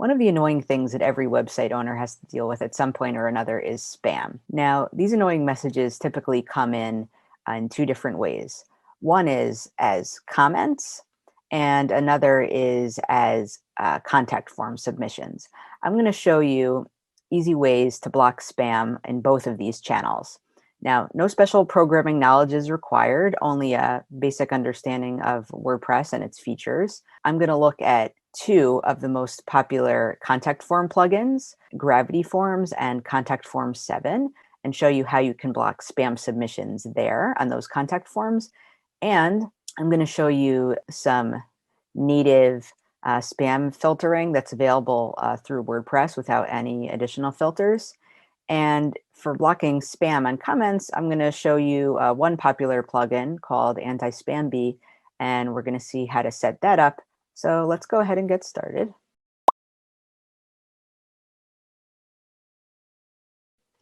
One of the annoying things that every website owner has to deal with at some point or another is spam. Now, these annoying messages typically come in two different ways. One is as comments, and another is as contact form submissions. I'm going to show you easy ways to block spam in both of these channels. Now, no special programming knowledge is required, only a basic understanding of WordPress and its features. I'm going to look at two of the most popular contact form plugins, Gravity Forms and Contact Form 7, and show you how you can block spam submissions there on those contact forms. And I'm going to show you some native spam filtering that's available through WordPress without any additional filters. And for blocking spam on comments, I'm going to show you one popular plugin called Anti-Spam Bee, and we're going to see how to set that up. So let's go ahead and get started.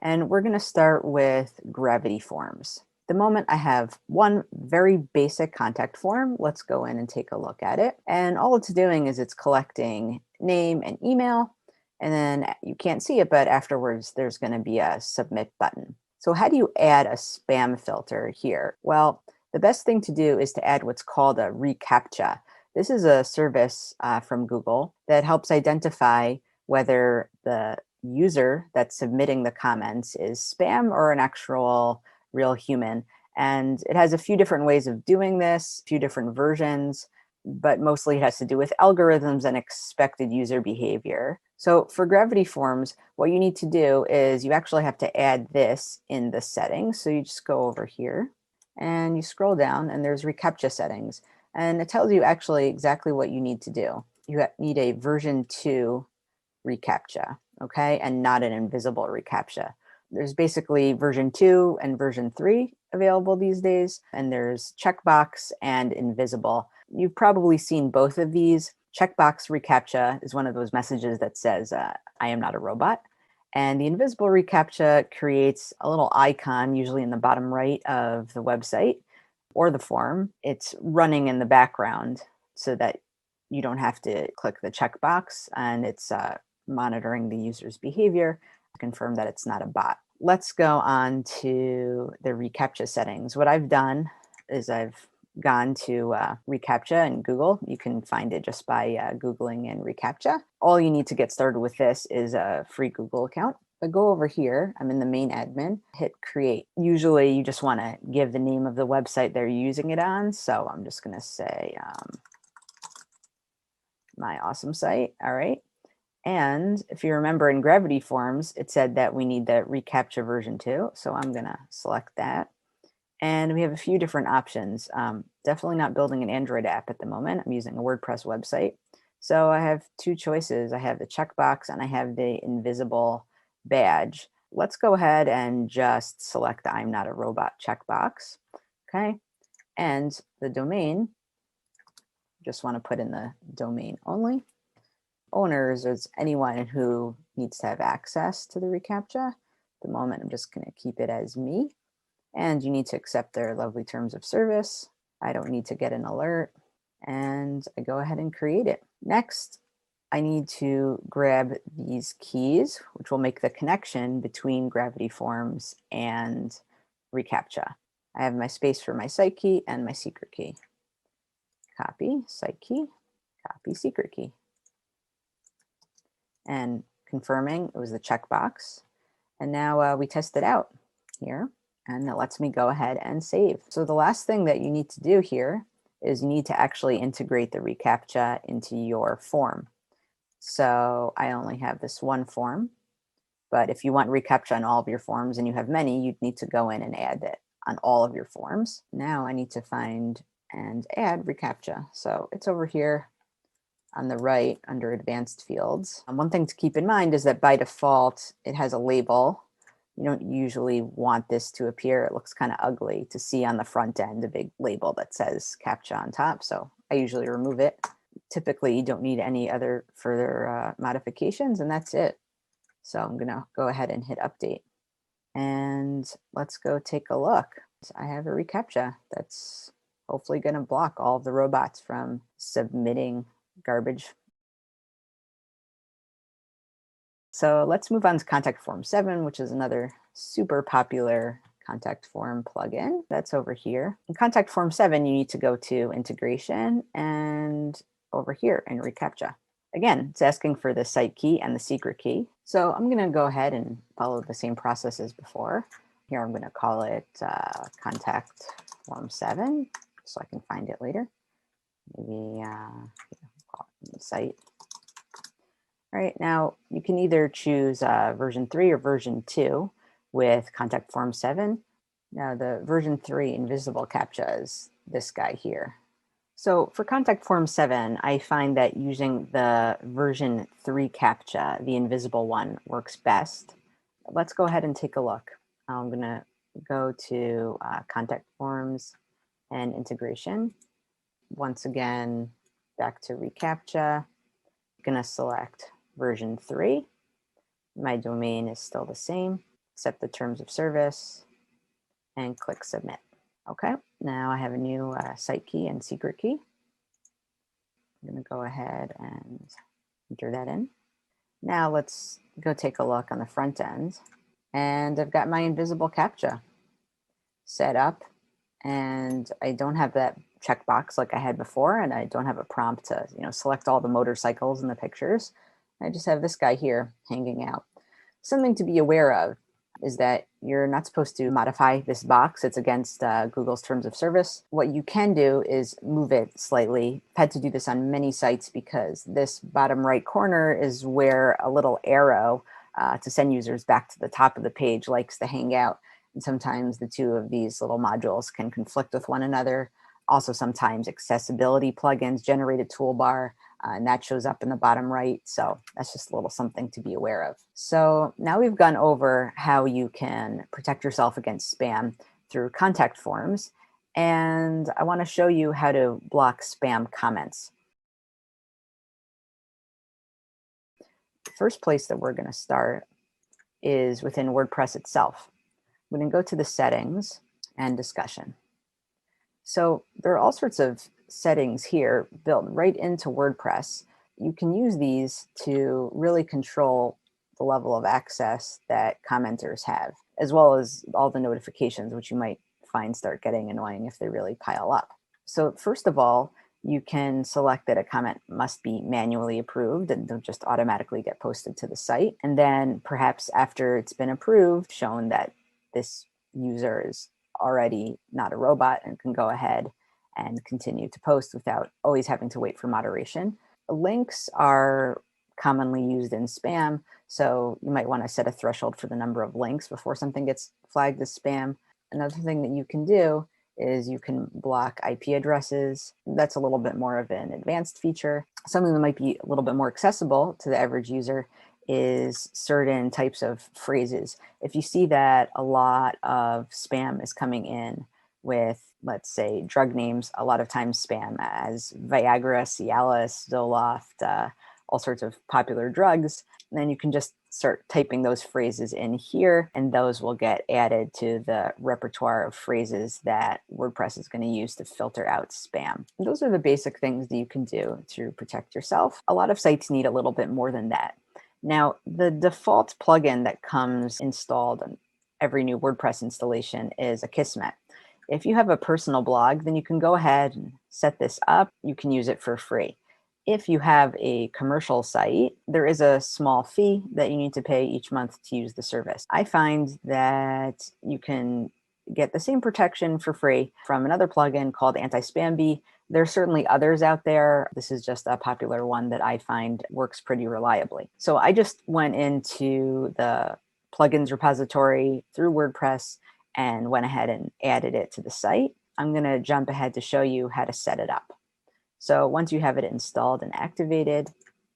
And we're going to start with Gravity Forms. At the moment, I have one very basic contact form. Let's go in and take a look at it. And all it's doing is it's collecting name and email. And then you can't see it, but afterwards, there's going to be a submit button. So how do you add a spam filter here? Well, the best thing to do is to add what's called a reCAPTCHA. This is a service from Google that helps identify whether the user that's submitting the comments is spam or an actual real human. And it has a few different ways of doing this, a few different versions, but mostly it has to do with algorithms and expected user behavior. So for Gravity Forms, what you need to do is you actually have to add this in the settings. So you just go over here and you scroll down and there's reCAPTCHA settings. And it tells you actually exactly what you need to do. You need a version 2 reCAPTCHA, okay, and not an invisible reCAPTCHA. There's basically version 2 and version 3 available these days, and there's checkbox and invisible. You've probably seen both of these. Checkbox reCAPTCHA is one of those messages that says, I am not a robot. And the invisible reCAPTCHA creates a little icon, usually in the bottom right of the website or the form. It's running in the background so that you don't have to click the checkbox, and it's monitoring the user's behavior to confirm that it's not a bot. Let's go on to the reCAPTCHA settings. What I've done is I've gone to reCAPTCHA in Google. You can find it just by Googling in reCAPTCHA. All you need to get started with this is a free Google account. But go over here, I'm in the main admin, hit create. Usually you just want to give the name of the website they're using it on. So I'm just going to say my awesome site. All right. And if you remember in Gravity Forms, it said that we need the reCAPTCHA version 2. So I'm going to select that. And we have a few different options. Definitely not building an Android app at the moment. I'm using a WordPress website. So I have two choices. I have the checkbox and I have the invisible badge. Let's go ahead and just select the I'm not a robot checkbox. Okay. And the domain, just want to put in the domain only. Owners is anyone who needs to have access to the reCAPTCHA. At the moment, I'm just going to keep it as me. And you need to accept their lovely terms of service. I don't need to get an alert. And I go ahead and create it. Next, I need to grab these keys, which will make the connection between Gravity Forms and reCAPTCHA. I have my space for my site key and my secret key. Copy site key, copy secret key. And confirming it was the checkbox. And now we test it out here, and it lets me go ahead and save. So the last thing that you need to do here is you need to actually integrate the reCAPTCHA into your form. So I only have this one form, but if you want reCAPTCHA on all of your forms and you have many, you'd need to go in and add it on all of your forms. Now I need to find and add reCAPTCHA. So it's over here on the right under advanced fields. One thing to keep in mind is that by default, it has a label. You don't usually want this to appear. It looks kind of ugly to see on the front end, a big label that says CAPTCHA on top. So I usually remove it. Typically, you don't need any other further modifications, and that's it. So I'm gonna go ahead and hit update. And let's go take a look. I have a reCAPTCHA that's hopefully gonna block all of the robots from submitting garbage So let's move on to Contact Form 7, which is another super popular contact form plugin. That's over here. In Contact Form 7, you need to go to Integration and over here in reCAPTCHA. Again, it's asking for the site key and the secret key. So I'm going to go ahead and follow the same process as before. Here I'm going to call it Contact Form 7 so I can find it later. Maybe call it the site. All right, now you can either choose version 3 or version 2 with Contact Form 7. Now the version 3 invisible CAPTCHA is this guy here. So for Contact Form 7, I find that using the version 3 CAPTCHA, the invisible one, works best. Let's go ahead and take a look. I'm going to go to Contact Forms and Integration. Once again, back to reCAPTCHA. I'm going to select version 3. My domain is still the same, accept the terms of service, and click Submit. Okay, now I have a new site key and secret key. I'm going to go ahead and enter that in. Now let's go take a look on the front end. And I've got my invisible CAPTCHA set up, and I don't have that checkbox like I had before, and I don't have a prompt to select all the motorcycles in the pictures. I just have this guy here hanging out. Something to be aware of is that you're not supposed to modify this box. It's against Google's terms of service. What you can do is move it slightly. I've had to do this on many sites because this bottom right corner is where a little arrow to send users back to the top of the page likes to hang out. And sometimes the two of these little modules can conflict with one another. Also, sometimes accessibility plugins generate a toolbar, and that shows up in the bottom right. So that's just a little something to be aware of. So now we've gone over how you can protect yourself against spam through contact forms. And I want to show you how to block spam comments. The first place that we're going to start is within WordPress itself. We're going to go to the settings and discussion. So there are all sorts of settings here built right into WordPress. You can use these to really control the level of access that commenters have, as well as all the notifications, which you might find start getting annoying if they really pile up. So first of all, you can select that a comment must be manually approved and they'll just automatically get posted to the site. And then perhaps after it's been approved, shown that this user is already not a robot and can go ahead and continue to post without always having to wait for moderation. Links are commonly used in spam, so you might want to set a threshold for the number of links before something gets flagged as spam. Another thing that you can do is you can block IP addresses. That's a little bit more of an advanced feature. Something that might be a little bit more accessible to the average user is certain types of phrases. If you see that a lot of spam is coming in with, let's say, drug names, a lot of times spam as Viagra, Cialis, Zoloft, all sorts of popular drugs, then you can just start typing those phrases in here, and those will get added to the repertoire of phrases that WordPress is going to use to filter out spam. And those are the basic things that you can do to protect yourself. A lot of sites need a little bit more than that. Now, the default plugin that comes installed on every new WordPress installation is Akismet. If you have a personal blog, then you can go ahead and set this up. You can use it for free. If you have a commercial site, there is a small fee that you need to pay each month to use the service. I find that you can get the same protection for free from another plugin called Anti-Spam. There's certainly others out there. This is just a popular one that I find works pretty reliably. So I just went into the plugins repository through WordPress and went ahead and added it to the site. I'm going to jump ahead to show you how to set it up. So once you have it installed and activated,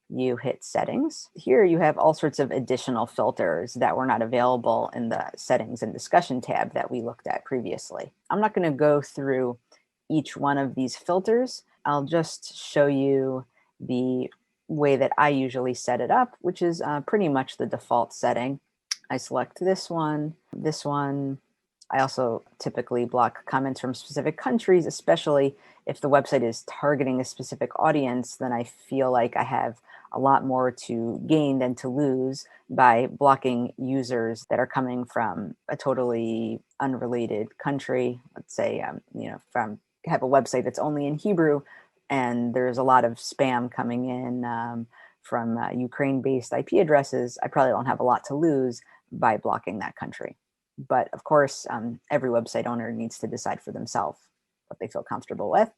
you hit settings. Here you have all sorts of additional filters that were not available in the settings and discussion tab that we looked at previously. I'm not going to go through each one of these filters. I'll just show you the way that I usually set it up, which is pretty much the default setting. I select this one. I also typically block comments from specific countries, especially if the website is targeting a specific audience, then I feel like I have a lot more to gain than to lose by blocking users that are coming from a totally unrelated country. Let's say, from have a website that's only in Hebrew, and there's a lot of spam coming in from Ukraine-based IP addresses. I probably don't have a lot to lose by blocking that country. But of course, every website owner needs to decide for themselves what they feel comfortable with.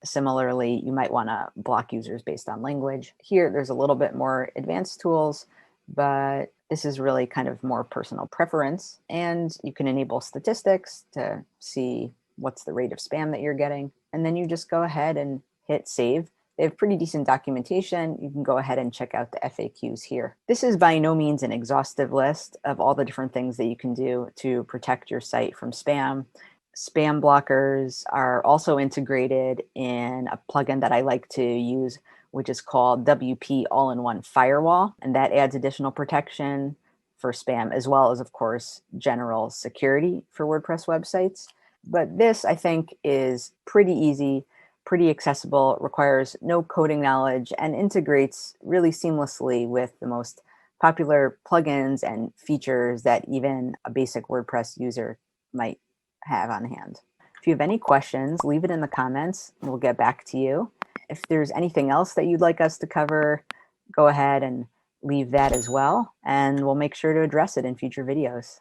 Similarly, you might want to block users based on language. Here, there's a little bit more advanced tools, but this is really kind of more personal preference. And you can enable statistics to see what's the rate of spam that you're getting. And then you just go ahead and hit save. They have pretty decent documentation. You can go ahead and check out the FAQs here. This is by no means an exhaustive list of all the different things that you can do to protect your site from spam. Spam blockers are also integrated in a plugin that I like to use, which is called WP All-in-One Firewall. And that adds additional protection for spam, as well as, of course, general security for WordPress websites. But this, I think, is pretty easy, pretty accessible, requires no coding knowledge, and integrates really seamlessly with the most popular plugins and features that even a basic WordPress user might have on hand. If you have any questions, leave it in the comments and we'll get back to you. If there's anything else that you'd like us to cover, go ahead and leave that as well, and we'll make sure to address it in future videos.